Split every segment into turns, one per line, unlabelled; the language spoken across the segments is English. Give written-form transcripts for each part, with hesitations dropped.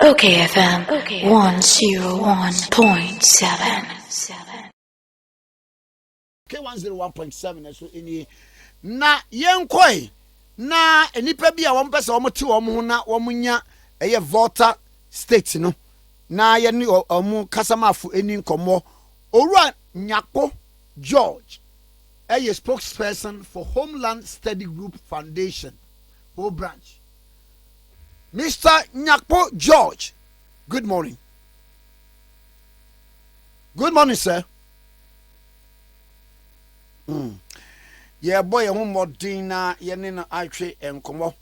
Okay, FM 101.7.
K101.7 so ini na yenkoi na enipa bi a wɔn pɛ sɛ wɔn te wɔn ho na wɔn nya ɛyɛ voter state no na yɛ ne wɔn kasamafo eni nkɔmɔ owura Nyakpo George ɛyɛ spokesperson for Homeland Study Group Foundation whole branch. Mr. Nyakpo George, good morning. Good morning, sir. Yeah, boy, I'm more dinner, Yanina Archie and Como.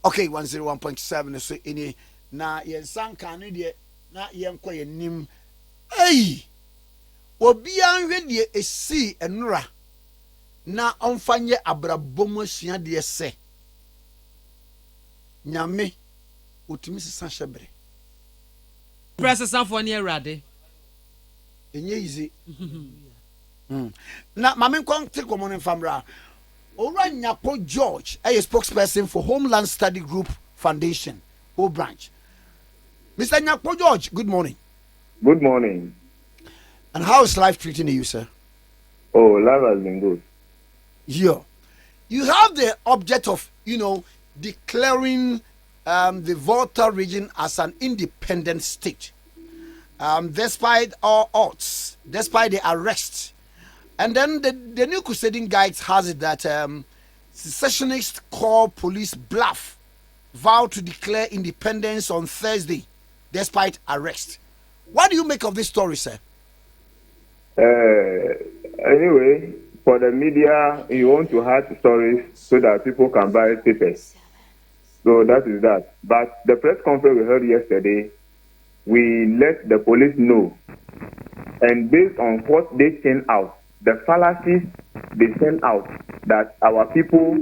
Okay, 101.7 so any na yen san Canada na yen koye nim. Hey, Obian ready a sea and ra na onfanye abrabomo sua de se. Nyame otimi sesa hyebre.
Press sanfo ne awrade.
Enye easy. Na mame kwante common famra. Owura Nyakpo George, a spokesperson for Homeland Study Group Foundation, whole branch. Mr. Nyakpo George, good morning.
Good morning.
And how is life treating you, sir?
Oh, life has been good.
Yeah. You have the object of, declaring the Volta region as an independent state. Despite all odds, despite the arrest. And then the new crusading guides has it that secessionists call police bluff, vow to declare independence on Thursday, despite arrest. What do you make of this story, sir?
Anyway, for the media, you want to hide stories so that people can buy papers. So that is that. But the press conference we heard yesterday, we let the police know. And based on what they sent out, the fallacies they sent out, that our people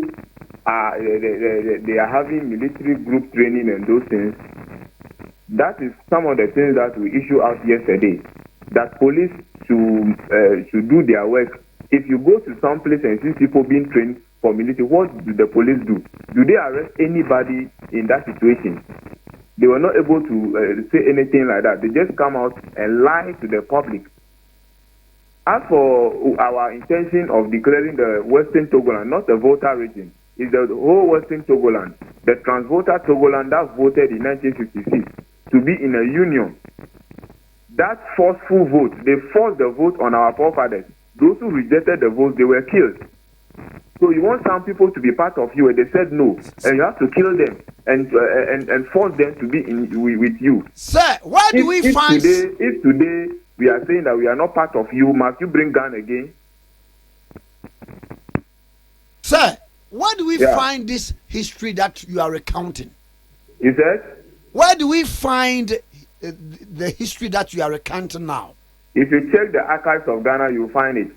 are they are having military group training and those things. That is some of the things that we issued out yesterday. That police should do their work. If you go to some place and see people being trained for military, what do the police do? Do they arrest anybody in that situation? They were not able to say anything like that. They just come out and lie to the public. As for our intention of declaring the Western Togoland, not the Volta region, is the whole Western Togoland, the Transvolta Togoland that voted in 1956 to be in a union. That forceful vote, they forced the vote on our forefathers. Those who rejected the vote, they were killed. So you want some people to be part of you, and they said no, and you have to kill them and force them to be with you.
Sir, why do we find
if today we are saying that we are not part of you, must you bring gun again?
Sir, where do we find this history that you are recounting?
You said?
Where do we find the history that you are recounting now?
If you check the archives of Ghana, you will find it.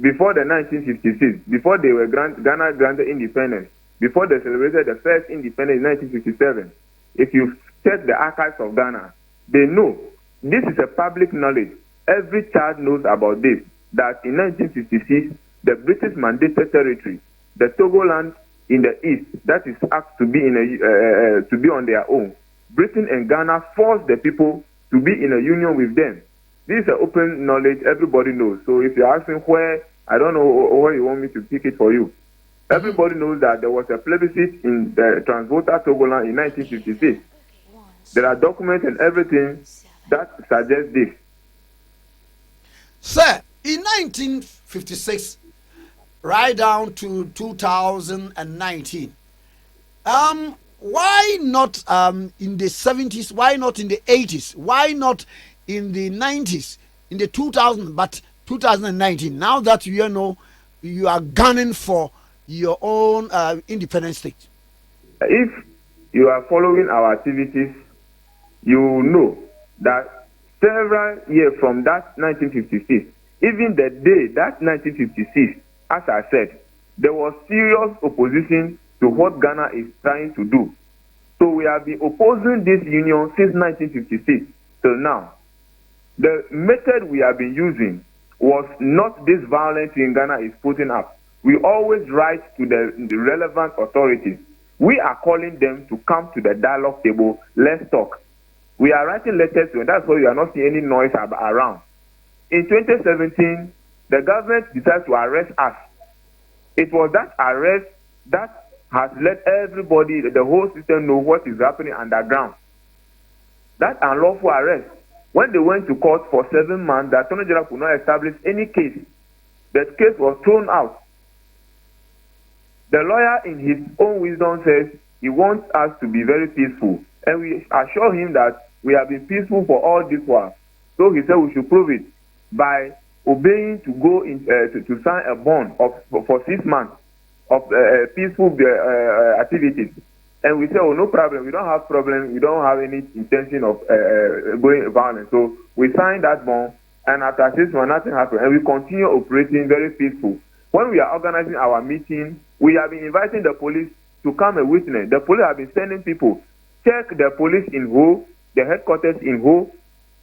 Before the 1956, before they were Ghana granted independence, before they celebrated the first independence in 1957, if you check the archives of Ghana, they know. This is a public knowledge. Every child knows about this, that in 1956, the British mandated territory, the Togoland in the east, that is asked to be to be on their own. Britain and Ghana forced the people to be in a union with them. This is an open knowledge, everybody knows. So if you're asking where, I don't know where you want me to pick it for you. Everybody knows that there was a plebiscite in the Transvolta Togoland in 1956. There are documents and everything that suggests this.
Sir, in 1956, right down to 2019, why not in the 70s? Why not in the 80s? Why not in the 90s, in the 2000s, but 2019? Now that you are gunning for your own independent state.
If you are following our activities, you know that several years from that 1956, even the day that 1956, as I said, there was serious opposition to what Ghana is trying to do. So we have been opposing this union since 1956 till now. The method we have been using was not this violence in Ghana is putting up. We always write to the relevant authorities. we are calling them to come to the dialogue table. Let's talk. We are writing letters to them. That's why you are not seeing any noise around. In 2017, the government decided to arrest us. It was that arrest that has let everybody, the whole system, know what is happening underground. That unlawful arrest. When they went to court for 7 months, the Attorney General could not establish any case. The case was thrown out. The lawyer, in his own wisdom, says he wants us to be very peaceful. And we assure him that we have been peaceful for all this while. So he said we should prove it by obeying to go in, to sign a bond for 6 months of peaceful activities. And we say, oh, no problem. We don't have problem. We don't have any intention of going violent. So we signed that bond, and after 6 months, nothing happened. And we continue operating very peaceful. When we are organizing our meeting, we have been inviting the police to come and witness. The police have been sending people. Check the police in Ho, the headquarters in Ho,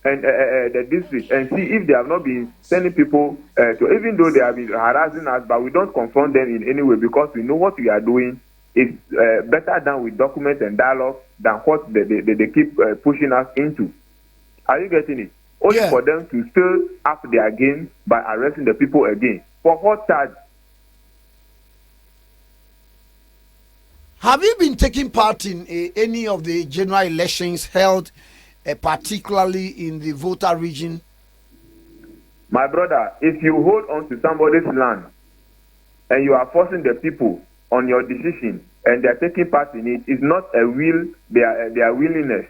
and the district, and see if they have not been sending people to, even though they have been harassing us, but we don't confront them in any way because we know what we are doing is better done with document and dialogue than what they keep pushing us into. Are you getting it? Only for them to still up their game by arresting the people again. For what charge?
Have you been taking part in any of the general elections held, particularly in the Volta region?
My brother, if you hold on to somebody's land and you are forcing the people on your decision and they are taking part in it, it's not a will, their willingness.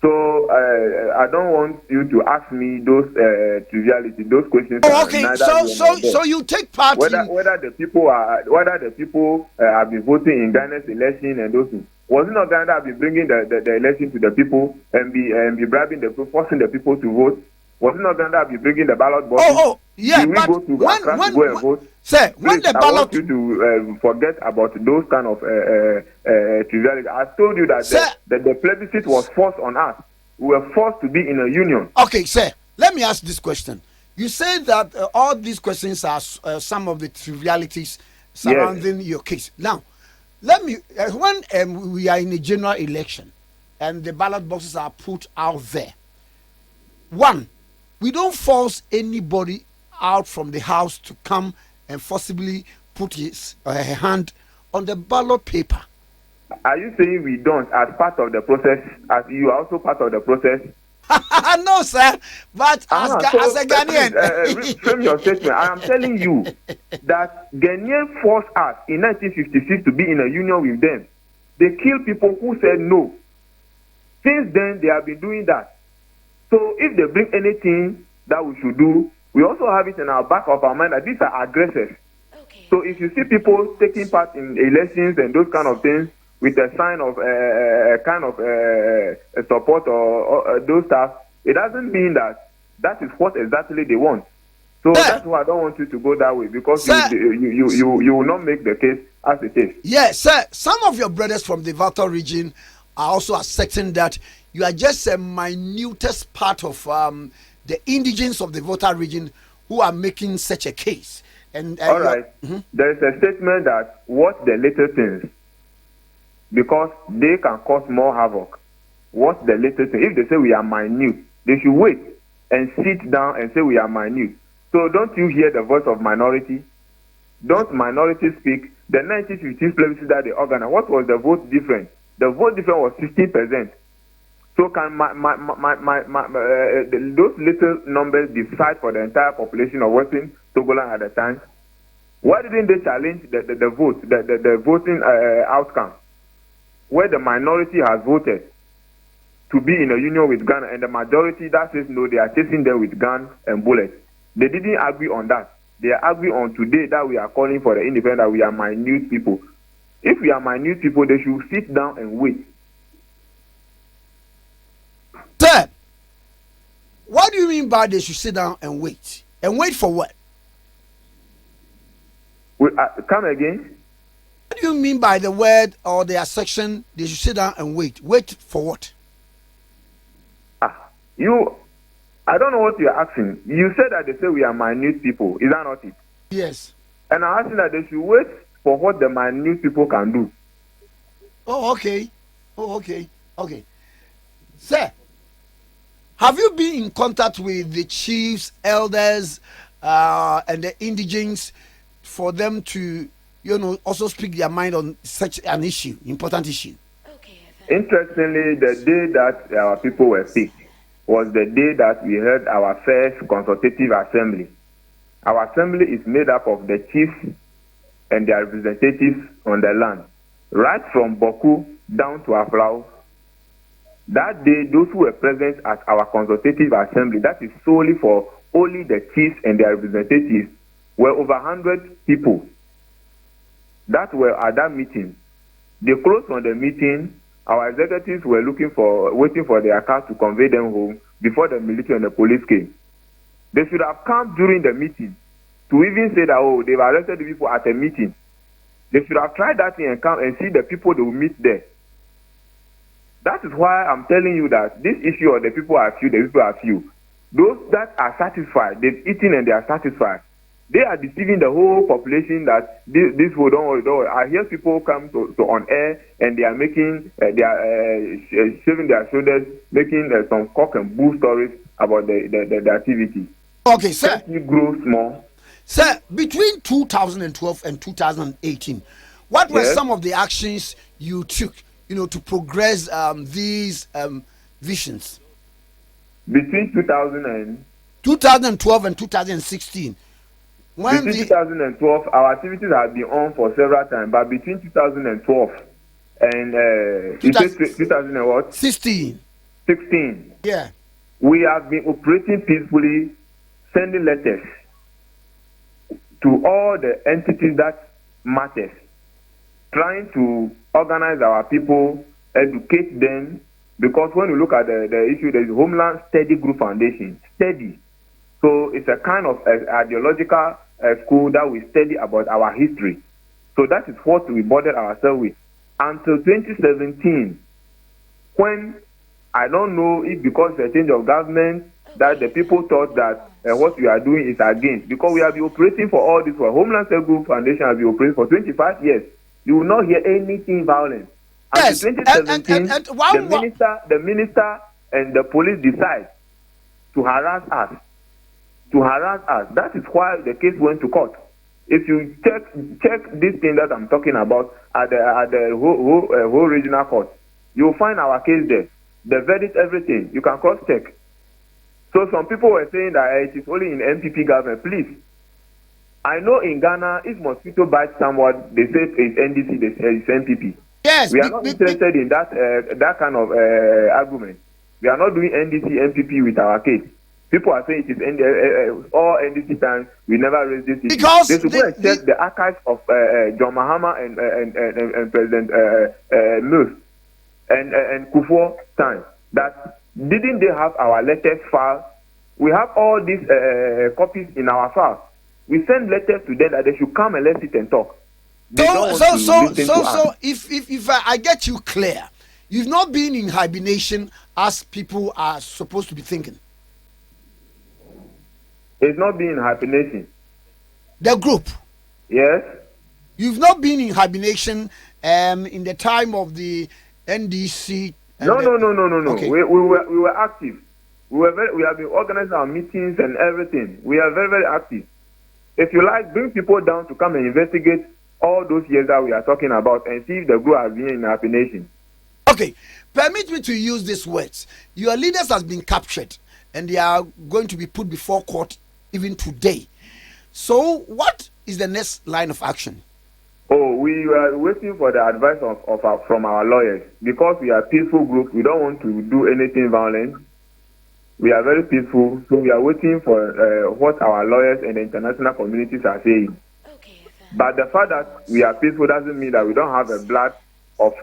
So I don't want you to ask me those trivialities, those questions.
Oh, okay. So you take part
whether the people have been voting in Ghana's election and those things. Was it not Ghana that have been bringing the election to the people and be bribing the people, forcing the people to vote? Was it not Ghana that have been bringing the ballot boxes?
Yeah.
Did we go to Accra to go and vote?
Sir, when the ballot,
I want you to forget about those kind of trivialities. I told you that the plebiscite was forced on us. We were forced to be in a union.
Okay, sir. Let me ask this question. You say that all these questions are some of the trivialities surrounding your case. Now, let me. When we are in a general election and the ballot boxes are put out there, one, we don't force anybody out from the house to come and forcibly put his or her hand on the ballot paper.
Are you saying we don't as part of the process, as you are also part of the process?
No, sir. But as a Ghanaian.
Frame your statement. I am telling you that Ghanaians forced us in 1956 to be in a union with them. They killed people who said no. Since then, they have been doing that. So if they bring anything that we should do, we also have it in our back of our mind that these are aggressors. Okay. So if you see people taking part in elections and those kind of things with a sign of support or those stuff, it doesn't mean that is what exactly they want. So that's why I don't want you to go that way, because you will not make the case as it is.
Yes, sir. Some of your brothers from the Volta region are also asserting that you are just a minutest part of the indigents of the Volta region who are making such a case. And
all right, there is a statement that what the little things, because they can cause more havoc. What's the little thing? If they say we are minute, they should wait and sit down and say we are minute. So don't you hear the voice of minority? Don't minorities speak? The 1950s plebiscite that they organized, what was the vote difference? The vote difference was 16%. So can those little numbers decide for the entire population of Western Togoland at the time? Why didn't they challenge the vote, the voting outcome, where the minority has voted to be in a union with Ghana and the majority that says no, they are chasing them with guns and bullets? They didn't agree on that. They agree on today that we are calling for the independence, that we are minute people. If we are minute people, they should sit down and wait.
Sir, what do you mean by they should sit down and wait? And wait for what?
Come again?
What do you mean by the word or the section they should sit down and wait? Wait for what?
I don't know what you're asking. You said that they say we are minute people. Is that not it?
Yes.
And I'm asking that they should wait for what the minute people can do.
Oh, okay. Oh, okay. Okay. Sir, have you been in contact with the chiefs, elders, and the indigents for them to, also speak their mind on such an issue, important issue?
Interestingly, the day that our people were picked was the day that we held our first consultative assembly. Our assembly is made up of the chiefs and their representatives on the land, right from Boku down to Aflao. That day, those who were present at our consultative assembly, that is solely for only the chiefs and their representatives, were over 100 people that were at that meeting. They closed on the meeting. Our executives were waiting for their cars to convey them home before the military and the police came. They should have come during the meeting to even say that, oh, they've arrested the people at a meeting. They should have tried that thing and come and see the people they will meet there. That is why I'm telling you that this issue of the people are few, the people are few. Those that are satisfied, they've eaten and they are satisfied. They are deceiving the whole population that this will don't worry. I hear people come to on air and they are making, they are shaving their shoulders, making some cock and bull stories about the activity.
Okay, sir.
You grow small.
Sir, between 2012 and 2018, what were some of the actions you took, to progress these visions?
Between
2012 and 2016.
Between 2012, our activities have been on for several times, but between 2012 and
16.
16,
yeah,
we have been operating peacefully, sending letters to all the entities that matters, trying to organize our people, educate them, because when you look at the issue, there is Homeland Steady Group Foundation, steady. So it's a kind of ideological school that we study about our history. So that is what we bothered ourselves with. Until 2017, when I don't know if because the change of government that the people thought that what we are doing is against, because we have been operating for all this, for Homeland Steady Group Foundation has been operating for 25 years. You will not hear anything violent.
Yes,
Until 2017, the minister and the police decide to harass us. That is why the case went to court. If you check this thing that I'm talking about at the whole regional court, you'll find our case there. The verdict, everything. You can cross-check. So some people were saying that it is only in MPP government. Please, I know in Ghana, if mosquito bites someone, they say it's NDC, it's MPP.
Yes,
we are not interested in that kind of argument. We are not doing NDC, MPP with our case. People are saying it is all NDC times. We never raised this issue.
Because
they should go and check the archives of John Mahama and President Mills and Kufuor time. That didn't they have our letters filed? We have all these copies in our file. We send letters to them that they should come and let's sit and talk.
So if I get you clear, you've not been in hibernation as people are supposed to be thinking.
It's not being in hibernation.
The group.
Yes.
You've not been in hibernation in the time of the NDC.
No.
Okay.
We were active. We have been organizing our meetings and everything. We are very, very active. If you like, bring people down to come and investigate all those years that we are talking about and see if the group has been in hibernation.
Okay. Permit me to use these words. Your leaders has been captured and they are going to be put before court even today. So what is the next line of action?
Oh, we are waiting for the advice from our lawyers. Because we are a peaceful group, we don't want to do anything violent. We are very peaceful, so we are waiting for what our lawyers and the international communities are saying.
Okay,
but the fact that we are peaceful doesn't mean that we don't have a blood of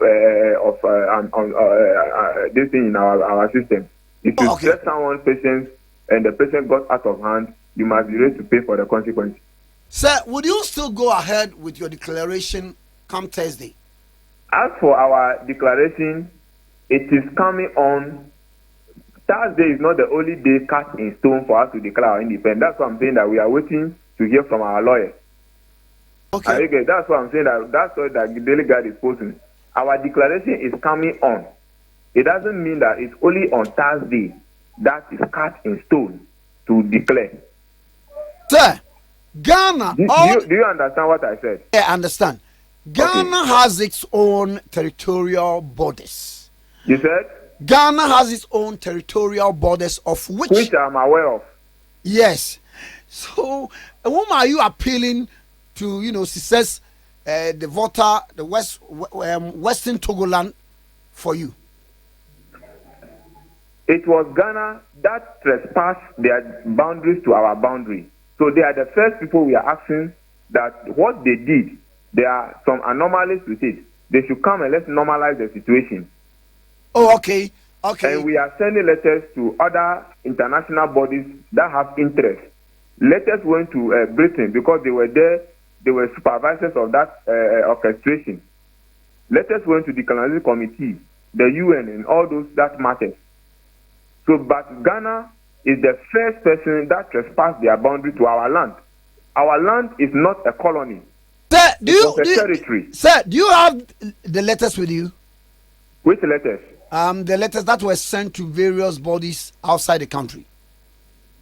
this thing in our system. If you set someone's patience and the patient got out of hand, you must be ready to pay for the consequences.
Sir, would you still go ahead with your declaration come Thursday?
As for our declaration, it is coming on. Thursday is not the only day cast in stone for us to declare our independence. That's why I'm saying that we are waiting to hear from our lawyers.
Okay.
That's why I'm saying that's what the daily guide is posting. our declaration is coming on. It doesn't mean that it's only on Thursday that is cut in stone to declare.
Sir, Ghana,
Do you understand what I said?
I understand. Ghana has its own territorial borders.
You said?
Ghana has its own territorial borders, of which
I'm aware of.
Yes. So, whom are you appealing to? Success, the voter, the Western Togoland, for you.
It was Ghana that trespassed their boundaries to our boundary. So they are the first people we are asking that what they did, there are some anomalies with it. They should come and let's normalize the situation.
Oh, okay. Okay.
And we are sending letters to other international bodies that have interest. Letters went to Britain because they were there. They were supervisors of that orchestration. Letters went to the Colonization Committee, the UN, and all those that matter. So, but Ghana is the first person that trespassed their boundary to our land. Our land is not a colony.
Sir,
territory.
Sir, do you have the letters with you?
Which letters?
The letters that were sent to various bodies outside the country.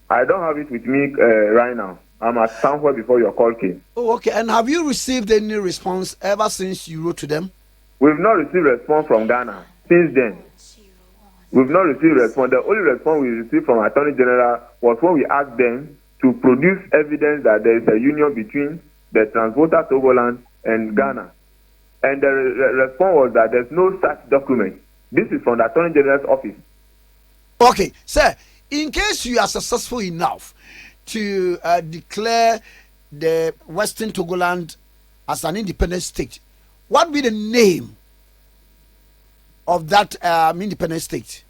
I don't have it with me right now. I'm at somewhere before your call came.
Oh, okay. And have you received any response ever since you wrote to them?
We've not received response from Ghana since then. We've not received response. The only response we received from Attorney General was when we asked them to produce evidence that there is a union between the Transvoter Togoland and Ghana. And the response was that there's no such document. This is from the Attorney General's office.
Okay, sir, in case you are successful enough to declare the Western Togoland as an independent state, what would be the name of that independent state?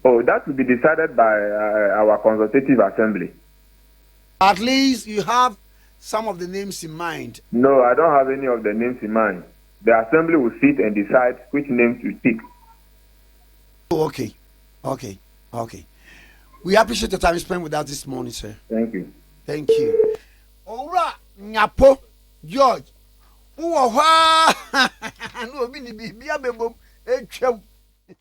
Oh, that will be decided by our consultative assembly.
At least you have some of the names in mind.
No, I don't have any of the names in mind. The assembly will sit and decide which names to pick.
Oh, okay. We appreciate the time spent with us this morning, sir.
Thank you.
Thank you. Ora Nyapo George. Uwa no bi ni bibia bebom etwam